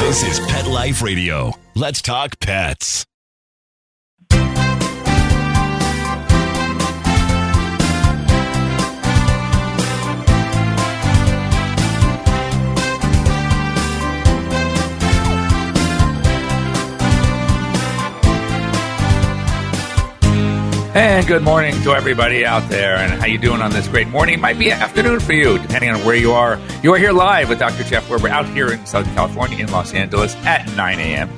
This is Pet Life Radio. Let's talk pets. And good morning to everybody out there. And how you doing on this great morning? It might be afternoon for you, depending on where you are. You are here live with Dr. Jeff, where we're out here in Southern California, in Los Angeles, at 9 a.m.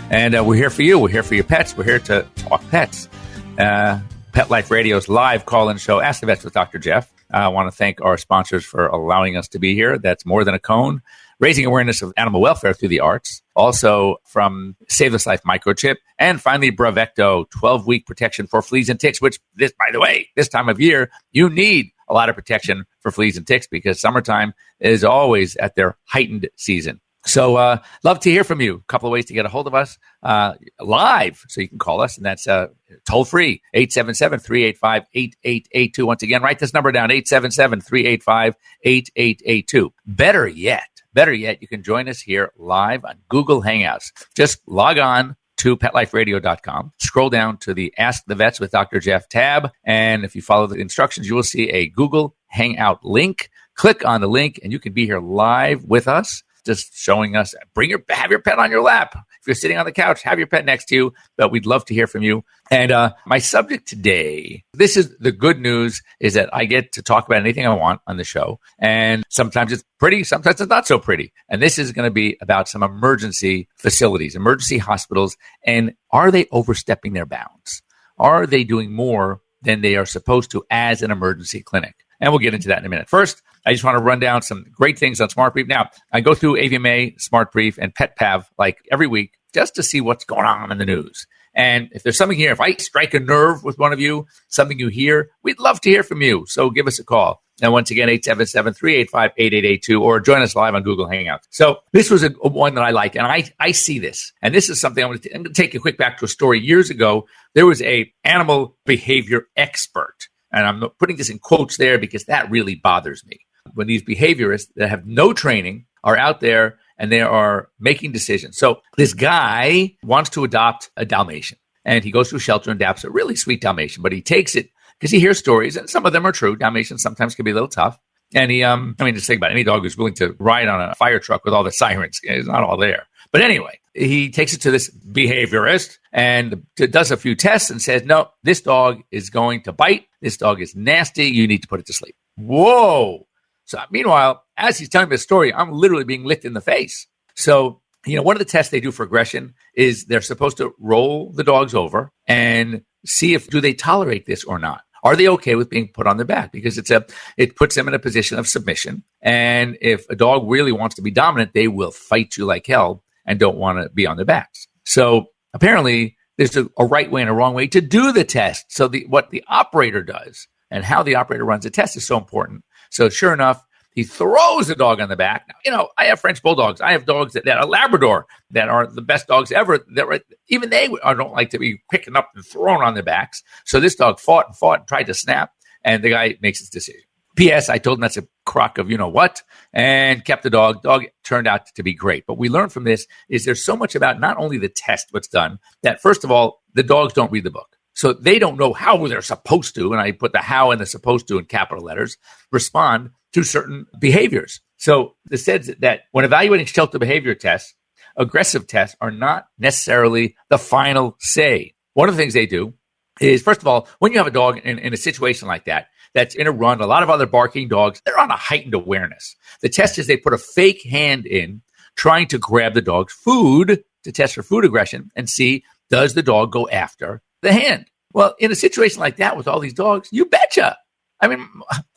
And we're here for you. We're here for your pets. We're here to talk pets. Pet Life Radio's live call-in show, Ask the Vets with Dr. Jeff. I want to thank our sponsors for allowing us to be here. That's More Than a Cone, raising awareness of animal welfare through the arts. Also from Save This Life Microchip. And finally, Bravecto, 12-week protection for fleas and ticks, which, this, by the way, this time of year, you need a lot of protection for fleas and ticks because summertime is always at their heightened season. So love to hear from you. A couple of ways to get a hold of us live, so you can call us, and that's toll-free, 877-385-8882. Once again, write this number down, 877-385-8882. Better yet, you can join us here live on Google Hangouts. Just log on to PetLifeRadio.com. Scroll down to the Ask the Vets with Dr. Jeff tab, and if you follow the instructions, you will see a Google Hangout link. Click on the link, and you can be here live with us, just showing us, have your pet on your lap. If you're sitting on the couch, have your pet next to you, but we'd love to hear from you. And my subject today, this is the good news, is that I get to talk about anything I want on the show. And sometimes it's pretty, sometimes it's not so pretty. And this is going to be about some emergency facilities, emergency hospitals. And are they overstepping their bounds? Are they doing more than they are supposed to as an emergency clinic? And we'll get into that in a minute. First, I just want to run down some great things on Smart Brief. Now, I go through AVMA, Smart Brief, and Pet Pav like every week just to see what's going on in the news. And if there's something here, if I strike a nerve with one of you, something you hear, we'd love to hear from you. So give us a call. And once again, 877-385-8882, or join us live on Google Hangouts. So this was a one that I like, and I see this. And this is something I'm going to take you quick back to a story. Years ago, there was a animal behavior expert. And I'm putting this in quotes there because that really bothers me. When these behaviorists that have no training are out there and they are making decisions. So this guy wants to adopt a Dalmatian, and he goes to a shelter and adopts a really sweet Dalmatian, but he takes it because he hears stories, and some of them are true. Dalmatians sometimes can be a little tough. And just think about it. Any dog who's willing to ride on a fire truck with all the sirens is not all there. But anyway, he takes it to this behaviorist and does a few tests and says, no, this dog is going to bite. This dog is nasty. You need to put it to sleep. Whoa. So meanwhile, as he's telling me the story, I'm literally being licked in the face. So, one of the tests they do for aggression is they're supposed to roll the dogs over and see do they tolerate this or not. Are they okay with being put on their back? Because it puts them in a position of submission. And if a dog really wants to be dominant, they will fight you like hell and don't want to be on their backs. So apparently there's a right way and a wrong way to do the test. So what the operator does and how the operator runs the test is so important. So sure enough, he throws the dog on the back. Now, I have French bulldogs. I have dogs that are Labrador that are the best dogs ever. Even they don't like to be picking up and thrown on their backs. So this dog fought and tried to snap, and the guy makes his decision. P.S. I told him that's a crock of you-know-what, and kept the dog. Dog turned out to be great. But we learned from this is there's so much about not only the test, what's done, that first of all, the dogs don't read the book. So they don't know how they're supposed to, and I put the how and the supposed to in capital letters, respond to certain behaviors. So this says that when evaluating shelter behavior tests, aggressive tests are not necessarily the final say. One of the things they do is, first of all, when you have a dog in a situation like that, that's in a run, a lot of other barking dogs, they're on a heightened awareness. The test is they put a fake hand in trying to grab the dog's food to test for food aggression and see, does the dog go after the hand? Well, in a situation like that with all these dogs, you betcha. I mean,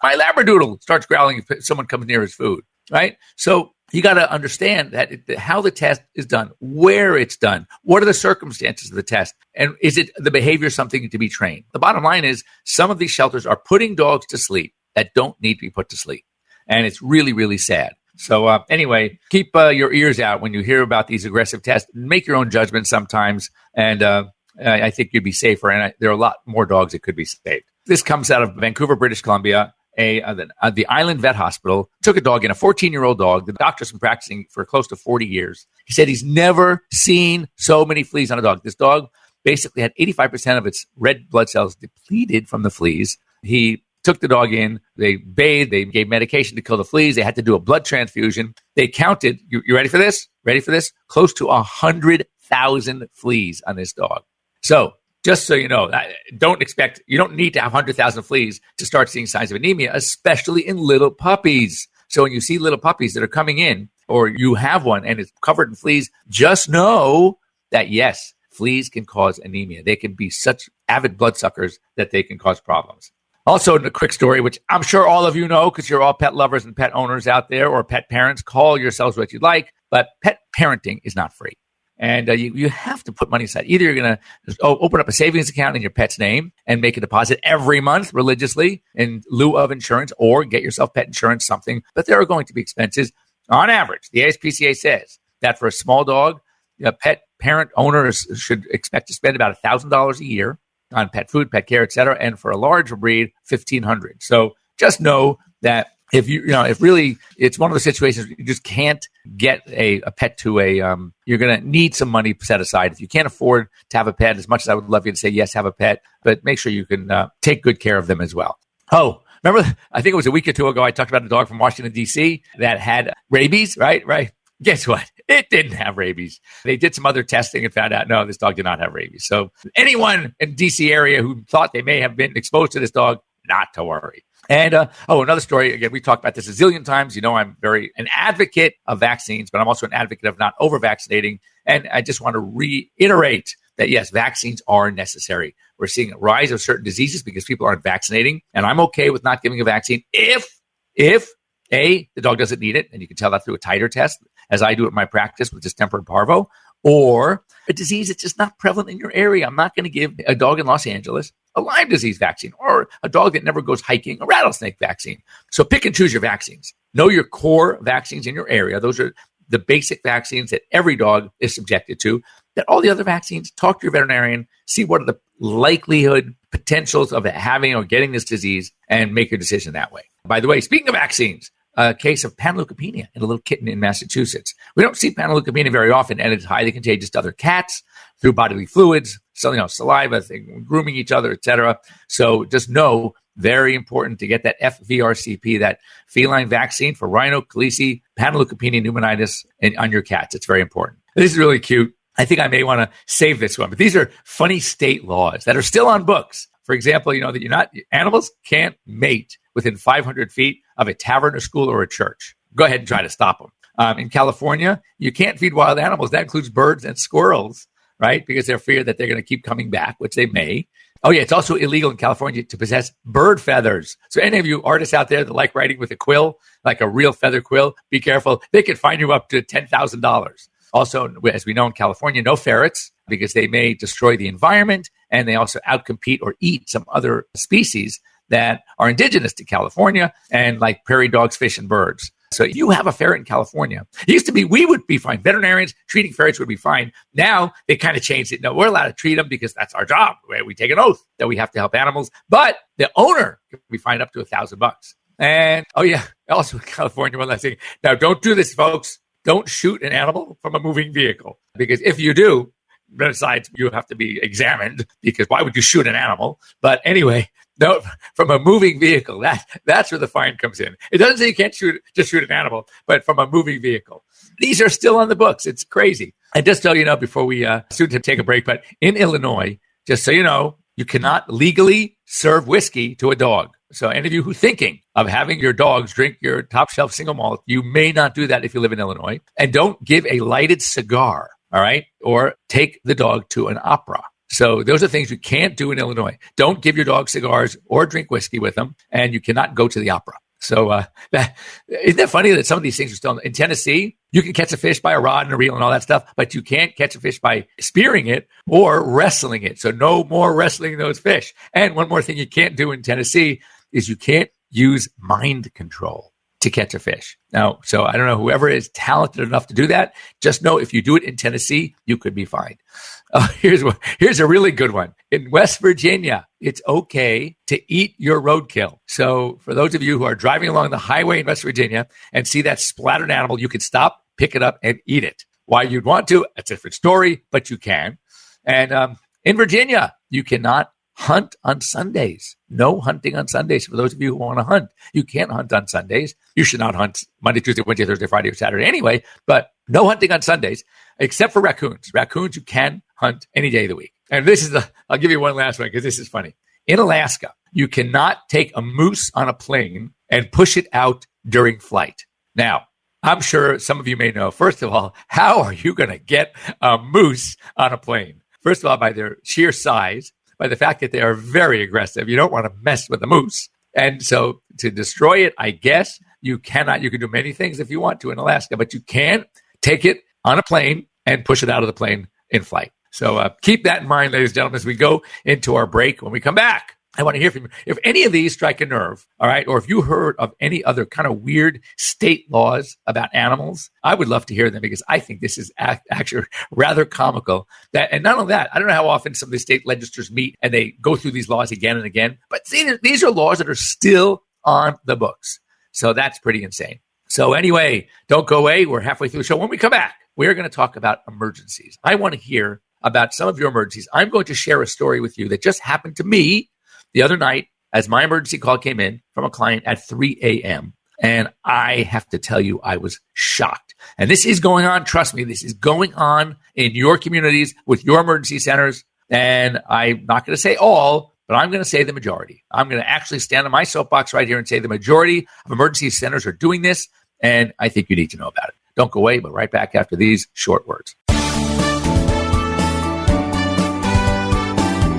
my Labradoodle starts growling if someone comes near his food, right? So you got to understand that how the test is done, where it's done, what are the circumstances of the test, and is it the behavior something to be trained? The bottom line is some of these shelters are putting dogs to sleep that don't need to be put to sleep, and it's really, really sad. So anyway, keep your ears out when you hear about these aggressive tests. Make your own judgment sometimes, and I think you'd be safer, and there are a lot more dogs that could be saved. This comes out of Vancouver, British Columbia. the Island Vet Hospital, took a dog in, a 14-year-old dog. The doctor's been practicing for close to 40 years. He said he's never seen so many fleas on a dog. This dog basically had 85% of its red blood cells depleted from the fleas. He took the dog in, they bathed, they gave medication to kill the fleas. They had to do a blood transfusion. They counted, you ready for this? Ready for this? Close to 100,000 fleas on this dog. So just so you know, you don't need to have 100,000 fleas to start seeing signs of anemia, especially in little puppies. So when you see little puppies that are coming in, or you have one and it's covered in fleas, just know that yes, fleas can cause anemia. They can be such avid bloodsuckers that they can cause problems. Also, a quick story, which I'm sure all of you know because you're all pet lovers and pet owners out there, or pet parents. Call yourselves what you'd like, but pet parenting is not free. And you have to put money aside. Either you're going to open up a savings account in your pet's name and make a deposit every month religiously in lieu of insurance, or get yourself pet insurance, something. But there are going to be expenses. On average, the ASPCA says that for a small dog, pet parent owners should expect to spend about $1,000 a year on pet food, pet care, et cetera. And for a larger breed, $1,500. So just know that if really it's one of those situations where you just can't get a pet to you're going to need some money set aside. If you can't afford to have a pet, as much as I would love you to say, yes, have a pet, but make sure you can take good care of them as well. Oh, remember, I think it was a week or two ago, I talked about a dog from Washington, D.C. that had rabies, right? Guess what? It didn't have rabies. They did some other testing and found out, no, this dog did not have rabies. So anyone in D.C. area who thought they may have been exposed to this dog, not to worry. And, another story. Again, we talked about this a zillion times. You know, I'm an advocate of vaccines, but I'm also an advocate of not over-vaccinating. And I just want to reiterate that, yes, vaccines are necessary. We're seeing a rise of certain diseases because people aren't vaccinating. And I'm okay with not giving a vaccine if the dog doesn't need it, and you can tell that through a titer test, as I do at my practice with distemper and parvo, or a disease that's just not prevalent in your area. I'm not going to give a dog in Los Angeles a Lyme disease vaccine, or a dog that never goes hiking a rattlesnake vaccine. So pick and choose your vaccines. Know your core vaccines in your area. Those are the basic vaccines that every dog is subjected to. That all the other vaccines, talk to your veterinarian, see what are the likelihood, potentials of having or getting this disease, and make your decision that way. By the way, speaking of vaccines, a case of panleukopenia in a little kitten in Massachusetts. We don't see panleukopenia very often, and it's highly contagious to other cats through bodily fluids, saliva, grooming each other, etc. So just know, very important to get that FVRCP, that feline vaccine for rhino, calisi, panleukopenia, pneumonitis on your cats. It's very important. This is really cute. I think I may want to save this one, but these are funny state laws that are still on books. For example, that animals can't mate within 500 feet of a tavern, a school, or a church. Go ahead and try to stop them. In California, you can't feed wild animals. That includes birds and squirrels, right? Because they're feared that they're going to keep coming back, which they may. Oh, yeah, it's also illegal in California to possess bird feathers. So any of you artists out there that like writing with a quill, like a real feather quill, be careful. They could fine you up to $10,000. Also, as we know in California, no ferrets, because they may destroy the environment, and they also outcompete or eat some other species that are indigenous to California, and like prairie dogs, fish, and birds. So you have a ferret in California. It used to be we would be fine. Veterinarians treating ferrets would be fine. Now they kind of changed it. No, we're allowed to treat them because that's our job. We take an oath that we have to help animals, but the owner can be fined up to $1,000. And also in California, one last thing. Now, don't do this, folks. Don't shoot an animal from a moving vehicle, because if you do, besides you have to be examined, because why would you shoot an animal? But anyway, no, from a moving vehicle, that's where the fine comes in. It doesn't say you can't shoot an animal, but from a moving vehicle. These are still on the books. It's crazy. And just so you know, before we soon to take a break, but in Illinois, just so you know, you cannot legally serve whiskey to a dog. So any of you who are thinking of having your dogs drink your top shelf single malt, you may not do that if you live in Illinois. And don't give a lighted cigar, all right? Or take the dog to an opera. So those are things you can't do in Illinois. Don't give your dog cigars or drink whiskey with them, and you cannot go to the opera. So isn't that funny that some of these things are still in Tennessee? You can catch a fish by a rod and a reel and all that stuff, but you can't catch a fish by spearing it or wrestling it. So no more wrestling those fish. And one more thing you can't do in Tennessee is you can't use mind control. to catch a fish. Now, so I don't know, whoever is talented enough to do that, just know if you do it in Tennessee, you could be fined. Here's a really good one. In West Virginia, it's okay to eat your roadkill. So for those of you who are driving along the highway in West Virginia and see that splattered animal, you can stop, pick it up, and eat it. Why you'd want to, that's a different story, but you can. And in Virginia, you cannot hunt on Sundays. No hunting on Sundays. For those of you who want to hunt, you can't hunt on Sundays. You should not hunt Monday, Tuesday, Wednesday, Thursday, Friday, or Saturday anyway, but no hunting on Sundays, except for raccoons. Raccoons, you can hunt any day of the week. And I'll give you one last one because this is funny. In Alaska, you cannot take a moose on a plane and push it out during flight. Now, I'm sure some of you may know, first of all, how are you going to get a moose on a plane? First of all, by their sheer size, by the fact that they are very aggressive. You don't want to mess with a moose. And so to destroy it, I guess you cannot. You can do many things if you want to in Alaska, but you can't take it on a plane and push it out of the plane in flight. So keep that in mind, ladies and gentlemen, as we go into our break. When we come back, I want to hear from you. If any of these strike a nerve, all right, or if you heard of any other kind of weird state laws about animals, I would love to hear them because I think this is actually rather comical. And not only that, I don't know how often some of the state legislatures meet and they go through these laws again and again, but these are laws that are still on the books. So that's pretty insane. So anyway, don't go away. We're halfway through the show. When we come back, we're going to talk about emergencies. I want to hear about some of your emergencies. I'm going to share a story with you that just happened to me the other night as my emergency call came in from a client at 3 a.m. And I have to tell you, I was shocked. And this is going on. Trust me, this is going on in your communities with your emergency centers. And I'm not going to say all, but I'm going to say the majority. I'm going to actually stand on my soapbox right here and say the majority of emergency centers are doing this. And I think you need to know about it. Don't go away, but right back after these short words.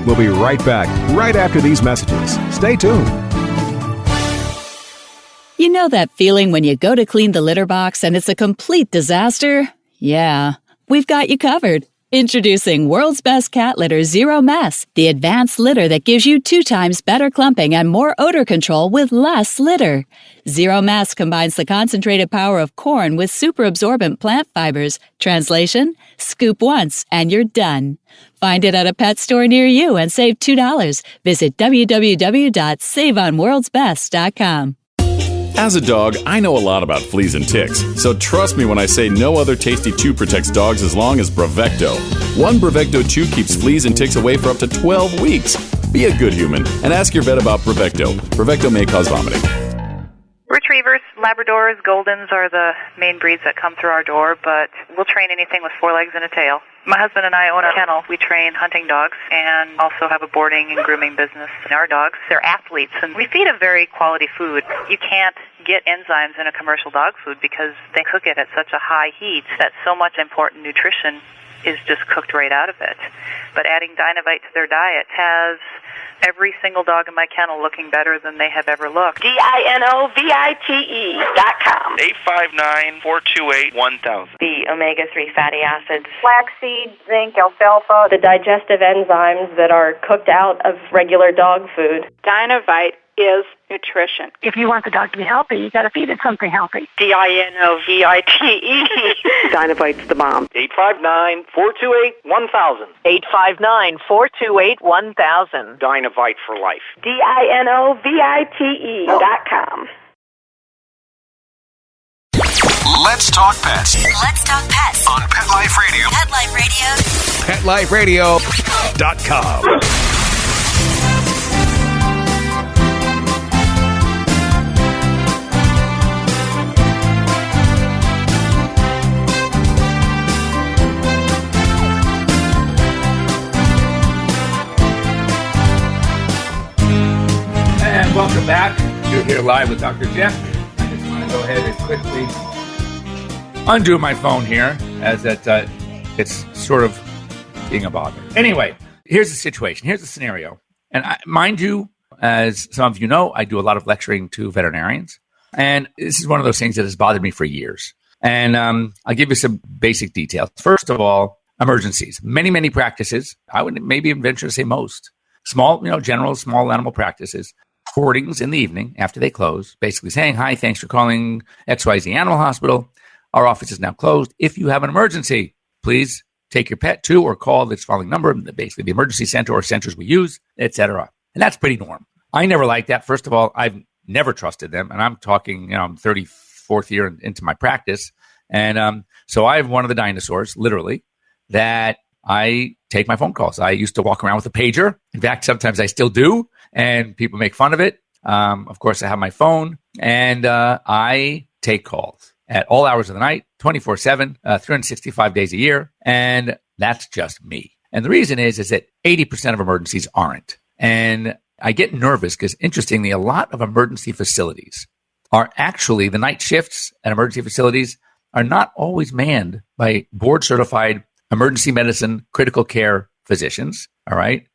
We'll be right back, right after these messages. Stay tuned. You know that feeling when you go to clean the litter box and it's a complete disaster? Yeah, we've got you covered. Introducing World's Best Cat Litter Zero Mess, the advanced litter that gives you 2 times better clumping and more odor control with less litter. Zero Mess combines the concentrated power of corn with super absorbent plant fibers. Translation, scoop once and you're done. Find it at a pet store near you and save $2. Visit www.saveonworldsbest.com. As a dog, I know a lot about fleas and ticks, so trust me when I say no other tasty chew protects dogs as long as Bravecto. One Bravecto chew keeps fleas and ticks away for up to 12 weeks. Be a good human and ask your vet about Bravecto. Bravecto may cause vomiting. Retrievers, Labradors, Goldens are the main breeds that come through our door, but we'll train anything with 4 legs and a tail. My husband and I own a kennel. We train hunting dogs and also have a boarding and grooming business. Our dogs, they're athletes, and we feed a very quality food. You can't get enzymes in a commercial dog food because they cook it at such a high heat that so much important nutrition is just cooked right out of it. But adding Dynovite to their diet has every single dog in my kennel looking better than they have ever looked. DINOVITE.com. 859-428-1000. The omega-3 fatty acids. Flaxseed, zinc, alfalfa. The digestive enzymes that are cooked out of regular dog food. Dynovite is nutrition. If you want the dog to be healthy, you got to feed it something healthy. DINOVITE. Dynovite's the bomb. 859-428-1000. 859-428-1000. Dynovite for life. DINOVITE.com. Let's talk pets Let's talk pets on Pet Life Radio. Pet Life Radio. PetLifeRadio.com. And welcome back. You're here live with Dr. Jeff. I just want to go ahead and quickly undo my phone here as it's sort of being a bother. Anyway, here's the situation. Here's the scenario. And mind you, as some of you know, I do a lot of lecturing to veterinarians. And this is one of those things that has bothered me for years. And I'll give you some basic details. First of all, emergencies. Many, many practices. I would maybe venture to say most. Small, general, small animal practices recordings in the evening after they close, basically saying, hi, thanks for calling XYZ Animal Hospital. Our office is now closed. If you have an emergency, please take your pet to or call this following number, basically the emergency center or centers we use, etc. And that's pretty normal. I never liked that. First of all, I've never trusted them. And I'm talking, I'm 34th year into my practice. And so I have one of the dinosaurs, literally, that I take my phone calls. I used to walk around with a pager. In fact, sometimes I still do. And people make fun of it. Of course, I have my phone and I take calls at all hours of the night, 24/7, 365 days a year. And that's just me. And the reason is that 80% of emergencies aren't. And I get nervous because, interestingly, a lot of emergency facilities are actually, the night shifts at emergency facilities are not always manned by board-certified emergency medicine critical care physicians, all right?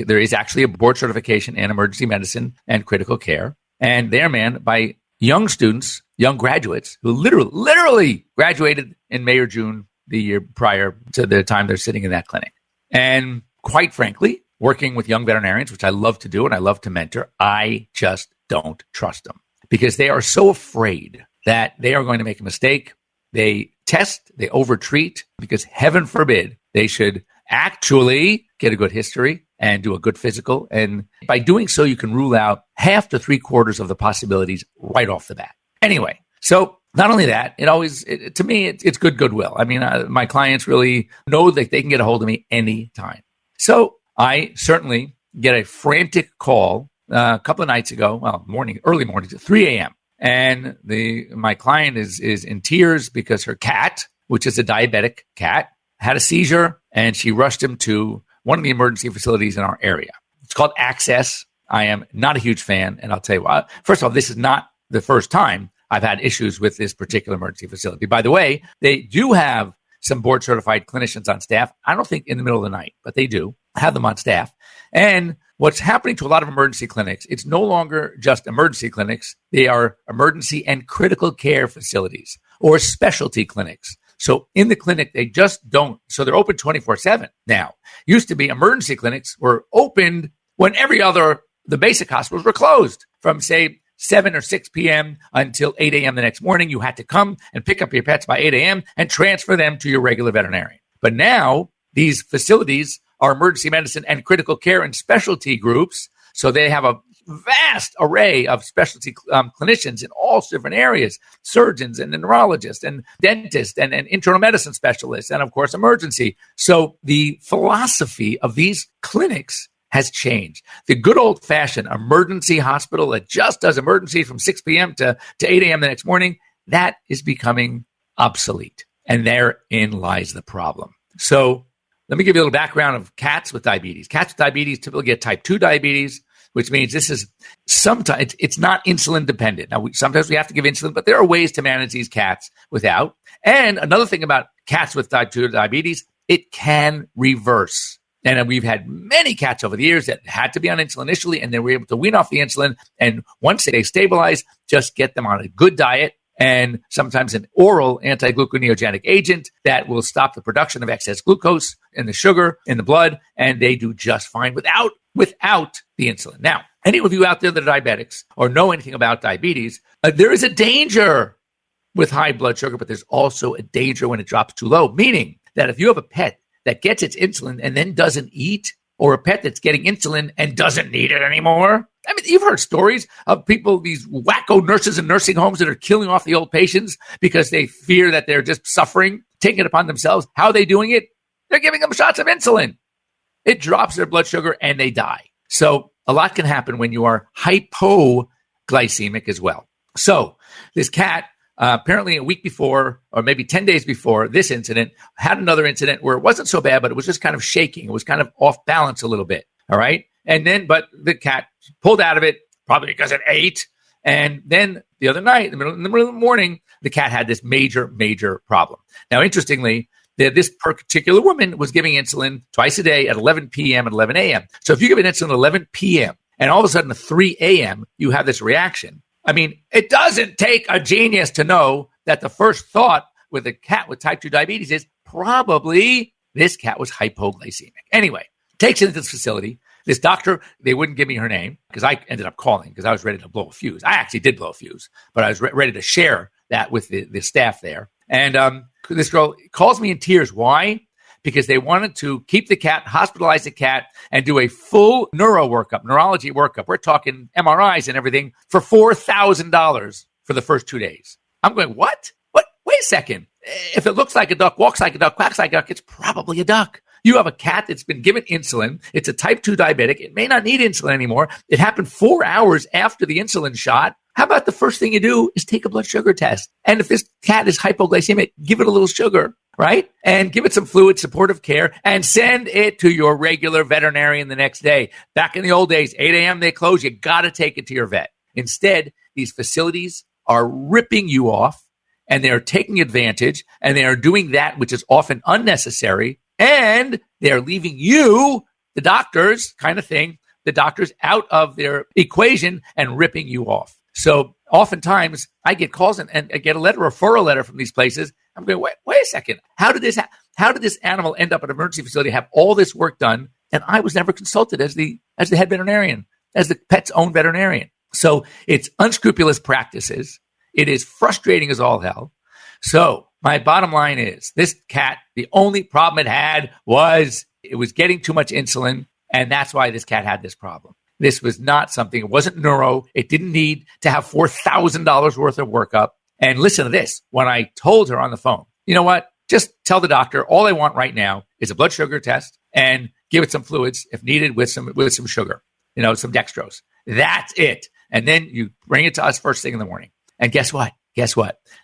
There is actually a board certification in emergency medicine and critical care, and they're manned by young students, young graduates who literally graduated in May or June the year prior to the time they're sitting in that clinic. And quite frankly, working with young veterinarians, which I love to do and I love to mentor, I just don't trust them because they are so afraid that they are going to make a mistake. They test, they overtreat because heaven forbid they should actually get a good history and do a good physical. And by doing so, you can rule out half to 3/4 of the possibilities right off the bat. Anyway, so not only that, to me, it's goodwill. I mean, my clients really know that they can get a hold of me anytime. So I certainly get a frantic call a couple of nights ago, early morning, at 3 a.m. And my client is in tears because her cat, which is a diabetic cat, had a seizure and she rushed him to one of the emergency facilities in our area. It's called Access. I am not a huge fan. And I'll tell you what, first of all, this is not the first time I've had issues with this particular emergency facility. By the way, they do have some board certified clinicians on staff. I don't think in the middle of the night, but they do have them on staff. And what's happening to a lot of emergency clinics, it's no longer just emergency clinics. They are emergency and critical care facilities or specialty clinics. So in the clinic, they just don't. So they're open 24/7 now. Used to be emergency clinics were opened when the basic hospitals were closed from, say, 7 or 6 p.m. until 8 a.m. the next morning. You had to come and pick up your pets by 8 a.m. and transfer them to your regular veterinarian. But now these facilities are emergency medicine and critical care and specialty groups. So they have a vast array of specialty clinicians in all different areas, surgeons and neurologists and dentists and internal medicine specialists, and of course, emergency. So the philosophy of these clinics has changed. The good old-fashioned emergency hospital that just does emergency from 6 p.m. to 8 a.m. the next morning, that is becoming obsolete. And therein lies the problem. So let me give you a little background of cats with diabetes. Cats with diabetes typically get type 2 diabetes, which means this is sometimes it's not insulin dependent. Now, sometimes we have to give insulin, but there are ways to manage these cats without. And another thing about cats with type 2 diabetes, it can reverse. And we've had many cats over the years that had to be on insulin initially, and they were able to wean off the insulin. And once they stabilize, just get them on a good diet and sometimes an oral anti-gluconeogenic agent that will stop the production of excess glucose and the sugar in the blood, and they do just fine without the insulin. Now, any of you out there that are diabetics or know anything about diabetes, there is a danger with high blood sugar, but there's also a danger when it drops too low, meaning that if you have a pet that gets its insulin and then doesn't eat, or a pet that's getting insulin and doesn't need it anymore. I mean, you've heard stories of people, these wacko nurses in nursing homes that are killing off the old patients because they fear that they're just suffering, taking it upon themselves. How are they doing it? They're giving them shots of insulin. It drops their blood sugar and they die. So a lot can happen when you are hypoglycemic as well. So this cat, apparently a week before, or maybe 10 days before this incident, had another incident where it wasn't so bad, but it was just kind of shaking. It was kind of off balance a little bit. All right. And then, but the cat pulled out of it, probably because it ate. And then the other night, in the middle of the morning, the cat had this major problem. Now, interestingly, this particular woman was giving insulin twice a day at 11 p.m. and 11 a.m. So if you give an insulin at 11 p.m. and all of a sudden at 3 a.m., you have this reaction. I mean, it doesn't take a genius to know that the first thought with a cat with type 2 diabetes is probably this cat was hypoglycemic. Anyway, takes it into this facility. This doctor, they wouldn't give me her name because I ended up calling because I was ready to blow a fuse. I actually did blow a fuse, but I was ready to share that with the staff there. And this girl calls me in tears. Why? Because they wanted to keep the cat, hospitalize the cat, and do a full neurology workup. We're talking MRIs and everything for $4,000 for the first 2 days. I'm going, what? Wait a second. If it looks like a duck, walks like a duck, quacks like a duck, it's probably a duck. You have a cat that's been given insulin. It's a type 2 diabetic. It may not need insulin anymore. It happened 4 hours after the insulin shot. How about the first thing you do is take a blood sugar test? And if this cat is hypoglycemic, give it a little sugar, right? And give it some fluid, supportive care, and send it to your regular veterinarian the next day. Back in the old days, 8 a.m. they close. You got to take it to your vet. Instead, these facilities are ripping you off, and they are taking advantage, and they are doing that which is often unnecessary, and they are leaving you, the doctors, kind of thing, the doctors out of their equation and ripping you off. So oftentimes I get calls and I get a referral letter from these places. I'm going, wait a second. How did this animal end up at an emergency facility, have all this work done, and I was never consulted as the head veterinarian, as the pet's own veterinarian? So it's unscrupulous practices. It is frustrating as all hell. So my bottom line is this cat, the only problem it had was it was getting too much insulin, and that's why this cat had this problem. This was not something, it wasn't neuro. It didn't need to have $4,000 worth of workup. And listen to this. When I told her on the phone, you know what? Just tell the doctor, all I want right now is a blood sugar test and give it some fluids if needed with some sugar, some dextrose. That's it. And then you bring it to us first thing in the morning. And guess what?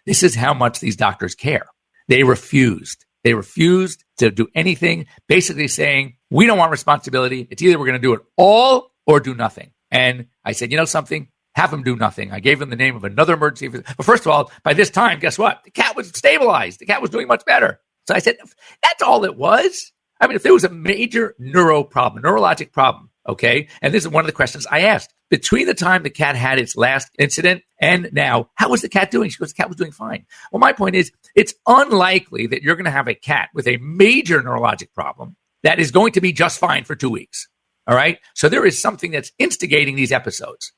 This is how much these doctors care. They refused to do anything, basically saying, we don't want responsibility. It's either we're going to do it all or do nothing. And I said, you know something? Have them do nothing. I gave them the name of another emergency. But first of all, by this time, guess what? The cat was stabilized. The cat was doing much better. So I said, that's all it was. I mean, if there was a major neurologic problem, okay, and this is one of the questions I asked, between the time the cat had its last incident and now, how was the cat doing? She goes, the cat was doing fine. Well, my point is, it's unlikely that you're going to have a cat with a major neurologic problem that is going to be just fine for 2 weeks. All right. So there is something that's instigating these episodes.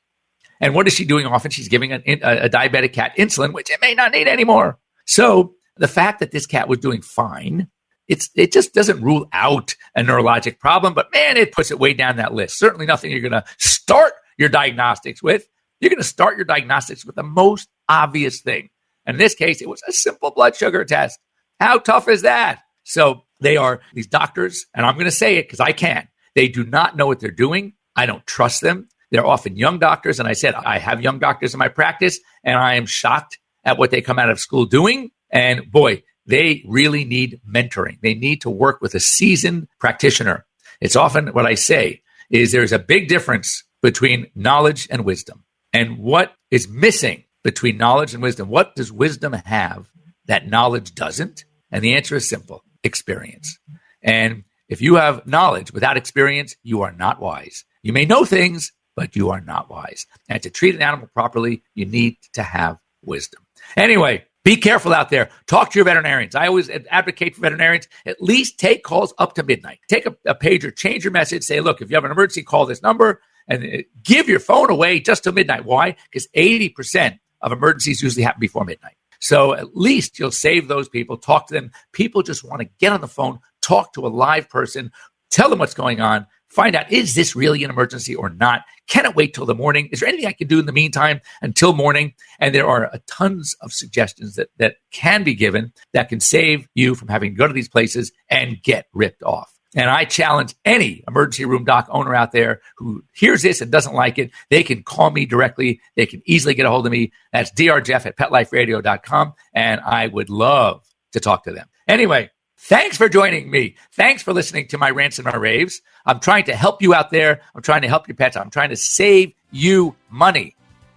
And what is she doing often? She's giving a diabetic cat insulin, which it may not need anymore. So the fact that this cat was doing fine, it just doesn't rule out a neurologic problem, but man, it puts it way down that list. Certainly nothing you're going to start your diagnostics with. You're going to start your diagnostics with the most obvious thing. And in this case, it was a simple blood sugar test. How tough is that? So they are these doctors, and I'm going to say it because I can. They do not know what they're doing. I don't trust them. They're often young doctors. And I said, I have young doctors in my practice, and I am shocked at what they come out of school doing. And boy, they really need mentoring. They need to work with a seasoned practitioner. It's often what I say is there's a big difference between knowledge and wisdom. And what is missing between knowledge and wisdom? What does wisdom have that knowledge doesn't? And the answer is simple: experience. And if you have knowledge without experience, you are not wise. You may know things, but you are not wise. And to treat an animal properly, you need to have wisdom. Anyway, be careful out there. Talk to your veterinarians. I always advocate for veterinarians, at least take calls up to midnight. Take a pager, change your message, say, look, if you have an emergency, call this number, and give your phone away just till midnight. Why? Because 80% of emergencies usually happen before midnight. So at least you'll save those people. Talk to them. People just want to get on the phone, talk to a live person, tell them what's going on, find out, is this really an emergency or not? Can it wait till the morning? Is there anything I can do in the meantime until morning? And there are tons of suggestions that can be given that can save you from having to go to these places and get ripped off. And I challenge any emergency room doc owner out there who hears this and doesn't like it. They can call me directly. They can easily get a hold of me. That's drjeff@petliferadio.com. And I would love to talk to them. Anyway, thanks for joining me. Thanks for listening to my rants and my raves. I'm trying to help you out there. I'm trying to help your pets. I'm trying to save you money.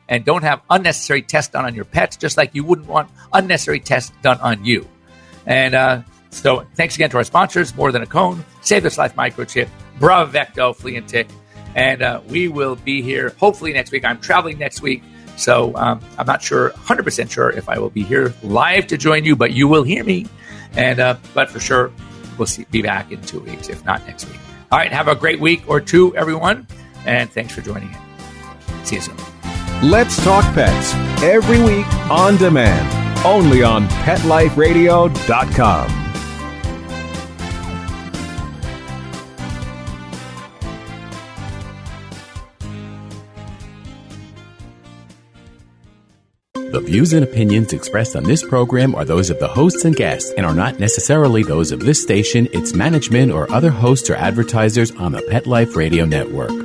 And don't have unnecessary tests done on your pets, just like you wouldn't want unnecessary tests done on you. And so thanks again to our sponsors, More Than a Cone, Save This Life Microchip, Bravecto, Flea and Tick. And we will be here hopefully next week. I'm traveling next week, so I'm not sure, 100% sure if I will be here live to join you, but you will hear me. And but for sure, we'll be back in 2 weeks, if not next week. All right, have a great week or two, everyone, and thanks for joining in. See you soon. Let's Talk Pets, every week on demand, only on PetLifeRadio.com. The views and opinions expressed on this program are those of the hosts and guests and are not necessarily those of this station, its management, or other hosts or advertisers on the Pet Life Radio Network.